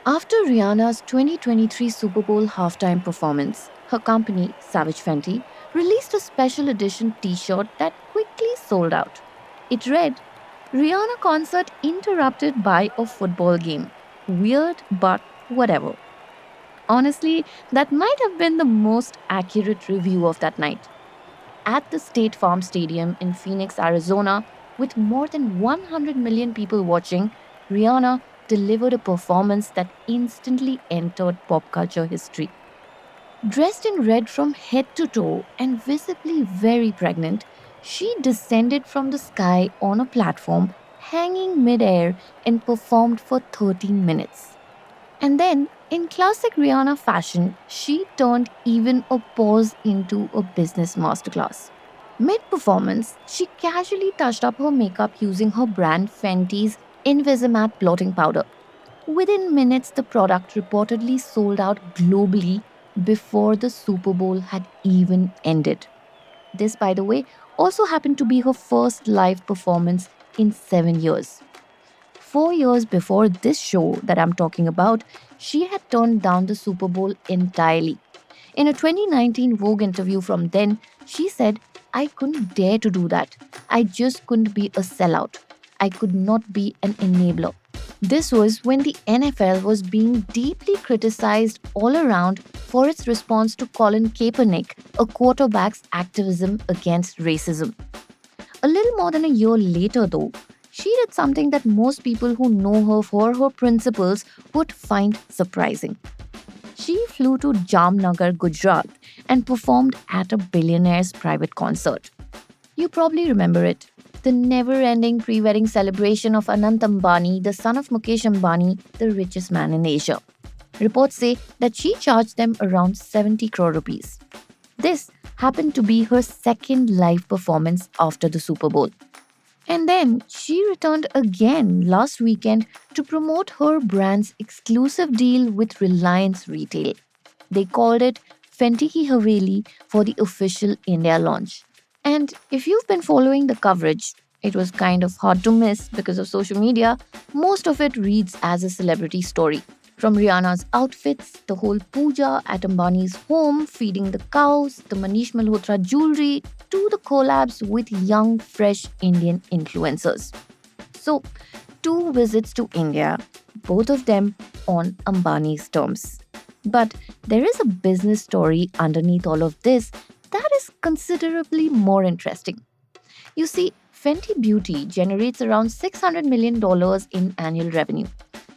After Rihanna's 2023 Super Bowl halftime performance, her company, Savage Fenty, released a special edition t shirt that quickly sold out. It read, Rihanna concert interrupted by a football game. Weird, but whatever. Honestly, that might have been the most accurate review of that night. At the State Farm Stadium in Phoenix, Arizona, with more than 100 million people watching, Rihanna delivered a performance that instantly entered pop culture history. Dressed in red from head to toe and visibly very pregnant, she descended from the sky on a platform hanging midair and performed for 13 minutes. And then, in classic Rihanna fashion, she turned even a pause into a business masterclass. Mid performance, she casually touched up her makeup using her brand Fenty's Invisimatte blotting powder. Within minutes, the product reportedly sold out globally before the Super Bowl had even ended. This, by the way, also happened to be her first live performance in 7 years. 4 years before this show that I'm talking about, she had turned down the Super Bowl entirely. In a 2019 Vogue interview from then, she said, I couldn't dare to do that. I just couldn't be a sellout. I could not be an enabler. This was when the NFL was being deeply criticized all around for its response to Colin Kaepernick, a quarterback's activism against racism. A little more than a year later, though, she did something that most people who know her for her principles would find surprising. She flew to Jamnagar, Gujarat, and performed at a billionaire's private concert. You probably remember it. The never ending pre wedding celebration of Anant Ambani, the son of Mukesh Ambani, the richest man in Asia. Reports say that she charged them around 70 crore rupees. This happened to be her second live performance after the Super Bowl. And then she returned again last weekend to promote her brand's exclusive deal with Reliance Retail. They called it Fenty Ki Haveli for the official India launch. And if you've been following the coverage, it was kind of hard to miss because of social media. Most of it reads as a celebrity story. From Rihanna's outfits, the whole puja at Ambani's home, feeding the cows, the Manish Malhotra jewelry, to the collabs with young, fresh Indian influencers. So, two visits to India, both of them on Ambani's terms. But there is a business story underneath all of this that is considerably more interesting. You see, Fenty Beauty generates around $600 million dollars in annual revenue.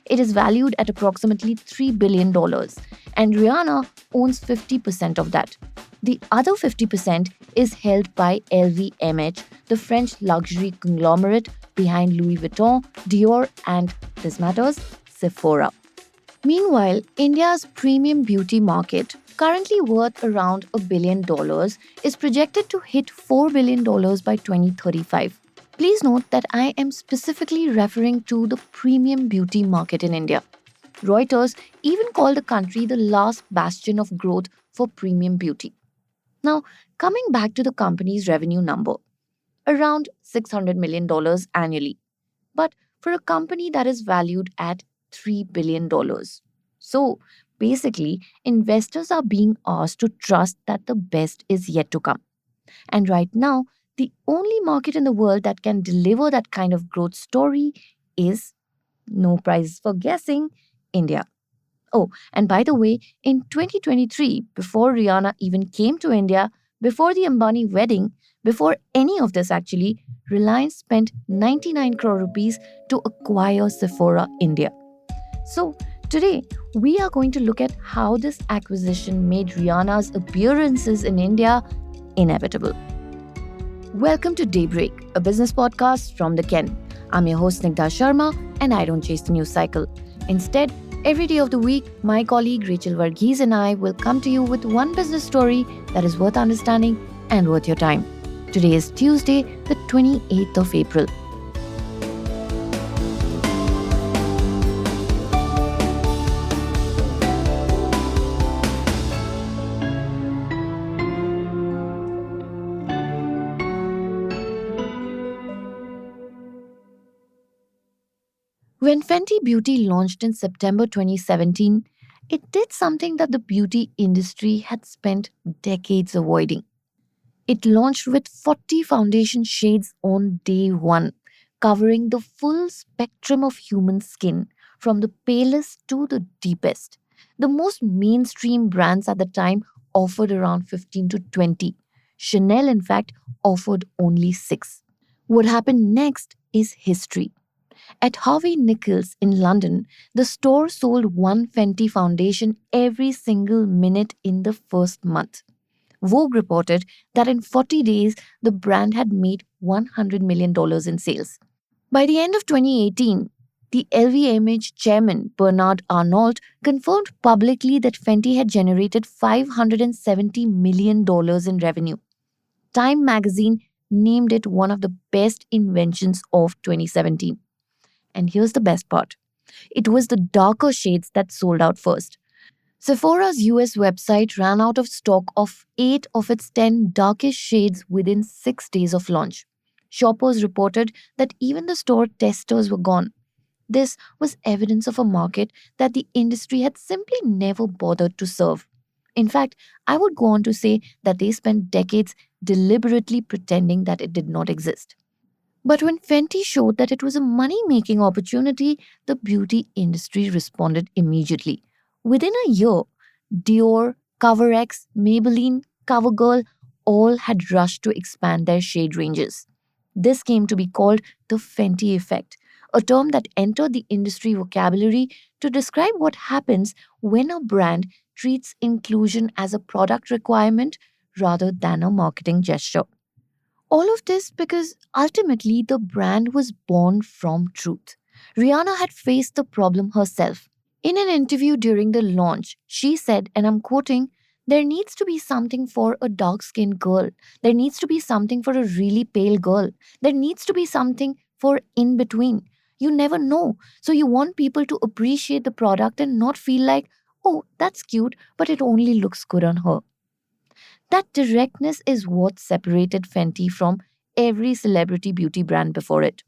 It is valued at approximately $3 billion, dollars, and Rihanna owns 50% of that. The other 50% is held by LVMH, the French luxury conglomerate behind Louis Vuitton, Dior, and, this matters, Sephora. Meanwhile, India's premium beauty market, currently worth around $1 billion, is projected to hit $4 billion by 2035. Please note that I am specifically referring to the premium beauty market in India. Reuters even called the country the last bastion of growth for premium beauty. Now, coming back to the company's revenue number, around $600 million annually, but for a company that is valued at $3 billion. So, basically, investors are being asked to trust that the best is yet to come. And right now, the only market in the world that can deliver that kind of growth story is, no prize for guessing, India. Oh, and by the way, in 2023, before Rihanna even came to India, before the Ambani wedding, before any of this actually, Reliance spent 99 crore rupees to acquire Sephora India. So, today we are going to look at how this acquisition made Rihanna's appearances in India inevitable. Welcome to Daybreak, a business podcast from the Ken. I'm your host Snigdha Sharma, and I don't chase the news cycle. Instead, every day of the week, my colleague Rachel Varghese and I will come to you with one business story that is worth understanding and worth your time. Today is Tuesday, the 28th of April. When Fenty Beauty launched in September 2017, it did something that the beauty industry had spent decades avoiding. It launched with 40 foundation shades on day one, covering the full spectrum of human skin, from the palest to the deepest. The most mainstream brands at the time offered around 15 to 20. Chanel, in fact, offered only 6. What happened next is history. At Harvey Nichols in London, the store sold one Fenty foundation every single minute in the first month. Vogue reported that in 40 days, the brand had made $100 million dollars in sales. By the end of 2018, the LVMH chairman, Bernard Arnault, confirmed publicly that Fenty had generated $570 million dollars in revenue. Time magazine named it one of the best inventions of 2017. And here's the best part, it was the darker shades that sold out first. Sephora's US website ran out of stock of 8 of its 10 darkest shades within 6 days of launch. Shoppers reported that even the store testers were gone. This was evidence of a market that the industry had simply never bothered to serve. In fact, I would go on to say that they spent decades deliberately pretending that it did not exist. But when Fenty showed that it was a money making opportunity, the beauty industry responded immediately. Within a year, Dior, CoverX, Maybelline, CoverGirl all had rushed to expand their shade ranges. This came to be called the Fenty effect, a term that entered the industry vocabulary to describe what happens when a brand treats inclusion as a product requirement rather than a marketing gesture. All of this because ultimately the brand was born from truth. Rihanna had faced the problem herself. In an interview during the launch, she said, and I'm quoting, there needs to be something for a dark skinned girl. There needs to be something for a really pale girl. There needs to be something for in between. You never know. So you want people to appreciate the product and not feel like, oh, that's cute, but it only looks good on her. That directness is what separated Fenty from every celebrity beauty brand before it.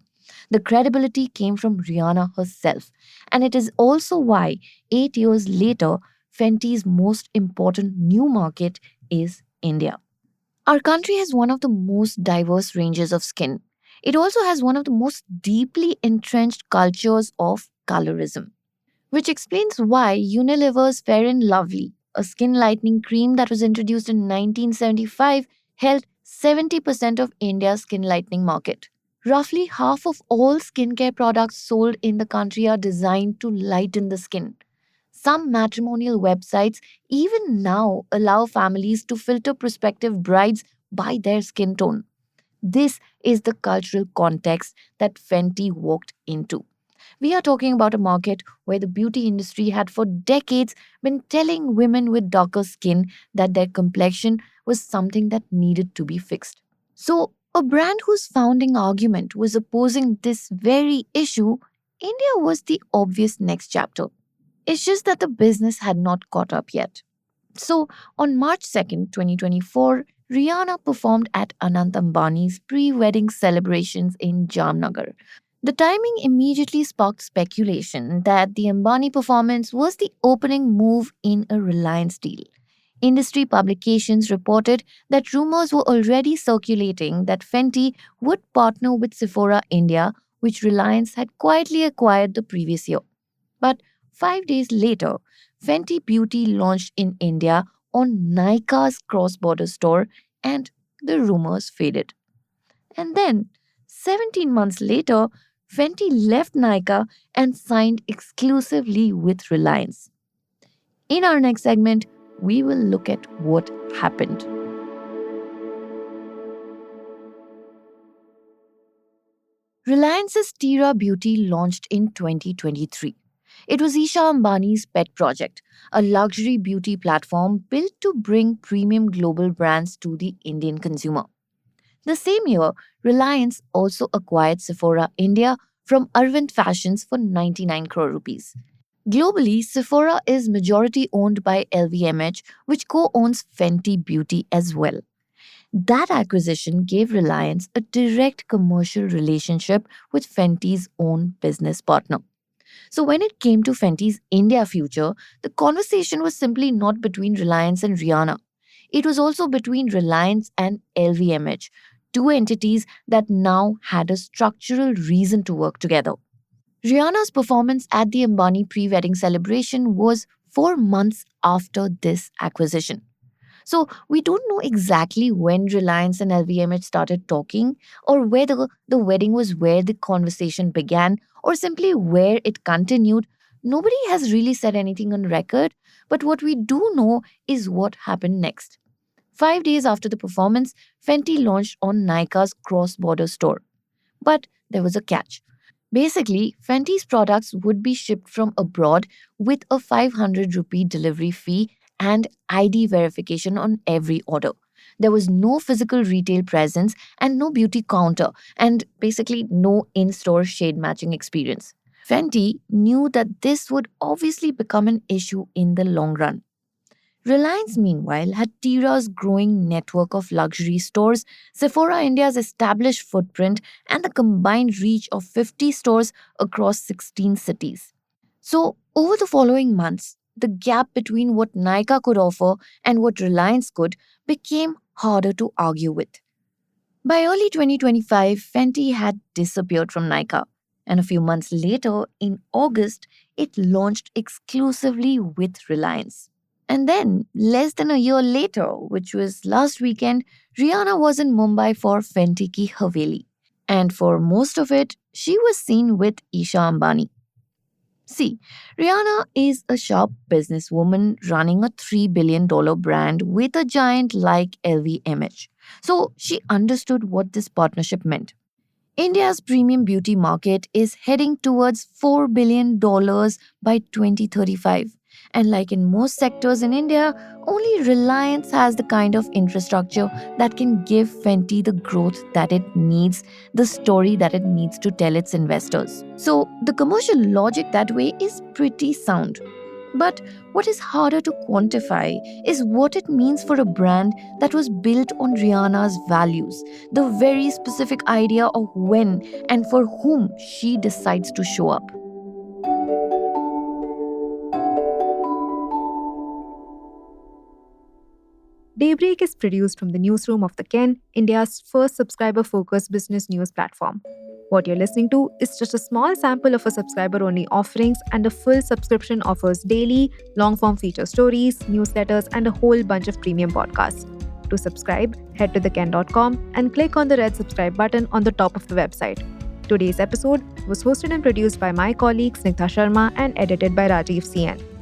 The credibility came from Rihanna herself. And it is also why, 8 years later, Fenty's most important new market is India. Our country has one of the most diverse ranges of skin. It also has one of the most deeply entrenched cultures of colorism, which explains why Unilever's Fair and Lovely, a skin lightening cream that was introduced in 1975, held 70% of India's skin lightening market. Roughly half of all skincare products sold in the country are designed to lighten the skin. Some matrimonial websites even now allow families to filter prospective brides by their skin tone. This is the cultural context that Fenty walked into. We are talking about a market where the beauty industry had for decades been telling women with darker skin that their complexion was something that needed to be fixed. So, a brand whose founding argument was opposing this very issue, India was the obvious next chapter. It's just that the business had not caught up yet. So, on March 2nd, 2024, Rihanna performed at Anant Ambani's pre wedding celebrations in Jamnagar. The timing immediately sparked speculation that the Ambani performance was the opening move in a Reliance deal. Industry publications reported that rumors were already circulating that Fenty would partner with Sephora India, which Reliance had quietly acquired the previous year. But 5 days later, Fenty Beauty launched in India on Nykaa's cross border store, and the rumors faded. And then, 17 months later, Fenty left Nykaa and signed exclusively with Reliance. In our next segment, we will look at what happened. Reliance's Tira Beauty launched in 2023. It was Isha Ambani's pet project, a luxury beauty platform built to bring premium global brands to the Indian consumer. The same year, Reliance also acquired Sephora India from Arvind Fashions for 99 crore rupees. Globally, Sephora is majority owned by LVMH, which co owns Fenty Beauty as well. That acquisition gave Reliance a direct commercial relationship with Fenty's own business partner. So when it came to Fenty's India future, the conversation was simply not between Reliance and Rihanna. It was also between Reliance and LVMH, two entities that now had a structural reason to work together. Rihanna's performance at the Ambani pre wedding celebration was 4 months after this acquisition. So we don't know exactly when Reliance and LVMH started talking, or whether the wedding was where the conversation began or simply where it continued. Nobody has really said anything on record, but what we do know is what happened next. 5 days after the performance, Fenty launched on Nika's cross border store. But there was a catch. Basically, Fenty's products would be shipped from abroad with a 500 rupee delivery fee and ID verification on every order. There was no physical retail presence and no beauty counter, and basically no in store shade matching experience. Fenty knew that this would obviously become an issue in the long run. Reliance, meanwhile, had Tira's growing network of luxury stores, Sephora India's established footprint, and the combined reach of 50 stores across 16 cities. So, over the following months, the gap between what Nykaa could offer and what Reliance could became harder to argue with. By early 2025, Fenty had disappeared from Nykaa, and a few months later, in August, it launched exclusively with Reliance. And then, less than a year later, which was last weekend, Rihanna was in Mumbai for Fenty Ki Haveli. And for most of it, she was seen with Isha Ambani. See, Rihanna is a sharp businesswoman running a $3 billion brand with a giant like LVMH. So she understood what this partnership meant. India's premium beauty market is heading towards $4 billion by 2035. And like in most sectors in India, only Reliance has the kind of infrastructure that can give Fenty the growth that it needs, the story that it needs to tell its investors. So the commercial logic that way is pretty sound. But what is harder to quantify is what it means for a brand that was built on Rihanna's values, the very specific idea of when and for whom she decides to show up. Daybreak is produced from the newsroom of The Ken, India's first subscriber focused business news platform. What you're listening to is just a small sample of our subscriber only offerings, and a full subscription offers daily, long form feature stories, newsletters, and a whole bunch of premium podcasts. To subscribe, head to theken.com and click on the red subscribe button on the top of the website. Today's episode was hosted and produced by my colleague Snigdha Sharma and edited by Rajiv CN.